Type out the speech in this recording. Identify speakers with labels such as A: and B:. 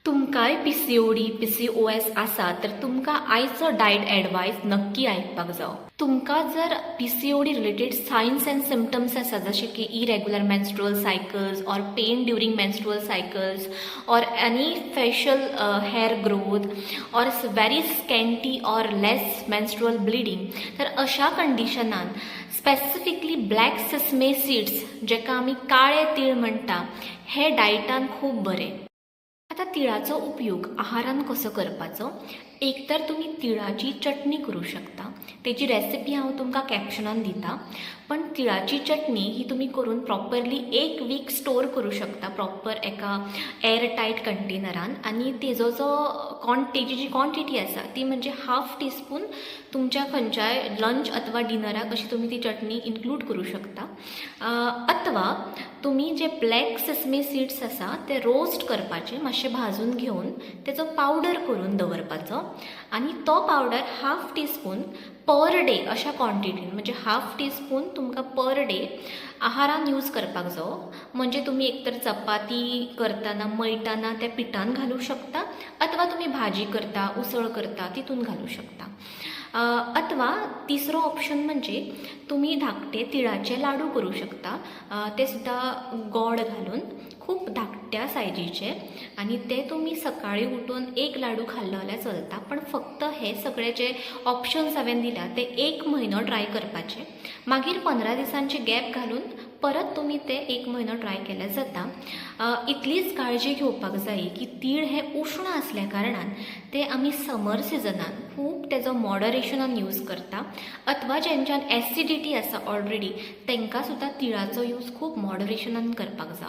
A: तुमकांय PCOD PCOS आसा तर तुमकां आयचो डायट एडवायस नक्की आयकपाक जाय. तुमकां जर PCOD related science end symptoms आसा जशे की इरेग्युलर मेन्स्ट्रुअल सायकल्स और पेन ड्युरिंग मेन्स्ट्रुअल सायकल्स और एनी फेशियल हेअर ग्रोथ और व्हेरी स्कॅन्टी और लेस मेन्स्ट्रुअल ब्लिडिंग, तर अशा कंडिशनान स्पेसिफिकली ब्लॅक सेसमे सीड्स जेका आमी काळे तीळ म्हणटा हे डायटान खूब बरें. आता तिळाचो उपयोग आहारान कसो करपाचो. एक तर तुम्ही तिळाची चटणी करू शकता. तेची रेसिपी हांव तुमकां कॅप्शनान दिता. पण तिळाची चटणी ही तुम्ही करून प्रॉपरली 1 वीक स्टोर करू शकता प्रॉपर एका एअर टायट कंटेनरान. आणि तेजो जो तेजी जी क्वॉन्टिटी आसा ती म्हणजे 1/2 टीस्पून तुमच्या खंयच्याय लंच अथवा डिनराक अशी तुम्ही ती चटणी इन्क्लूड करू शकता. अथवा तुम्ही जे ब्लॅक सेसमे सीड्स आसा ते रोस्ट करपाचे, मातशे भाजून घेवन तेजो पावडर करून दवरपाचो आणि तो पावडर 1/2 टीस्पून पर डे अशा क्वॉन्टिटीन, म्हणजे 1/2 टीस्पून तुमकां पर डे आहारान यूज करपाक जाय. म्हणजे तुम्ही एकतर चपाती करतना मळटाना त्या पिठान घालूं शकता अथवा तुम्ही भाजी करता उसळ करता तितून घालूं शकता. अथवा तिसरो ऑप्शन म्हणजे तुम्ही धाकटे तिळाचे लाडू करू शकता. ते सुद्धा गोड घालून खूप धाकट्या सायजीचे, आणि ते तुम्ही सकाळी उठून 1 लाडू खाल्लो जाल्यार चलता. पण फक्त हे सगळे जे ऑप्शन्स हांवें दिला ते 1 म्हयनो ट्राय करपाचे. मागीर 15 दिसांचे गॅप घालून परत तुम्ही ते 1 म्हयनो ट्राय केल्यार जाता. इतलीच काळजी घेवपाक जाय की तीळ हे उष्ण असल्या कारणान ते आमी समर सिजनान खूब तेजो मॉडरेशनान यूज करता. अथवा जेंच्यान एसिडिटी आसा ऑलरेडी तांकां सुद्धा तिळाचो यूज खूब मॉडरेशनान करपाक जाय.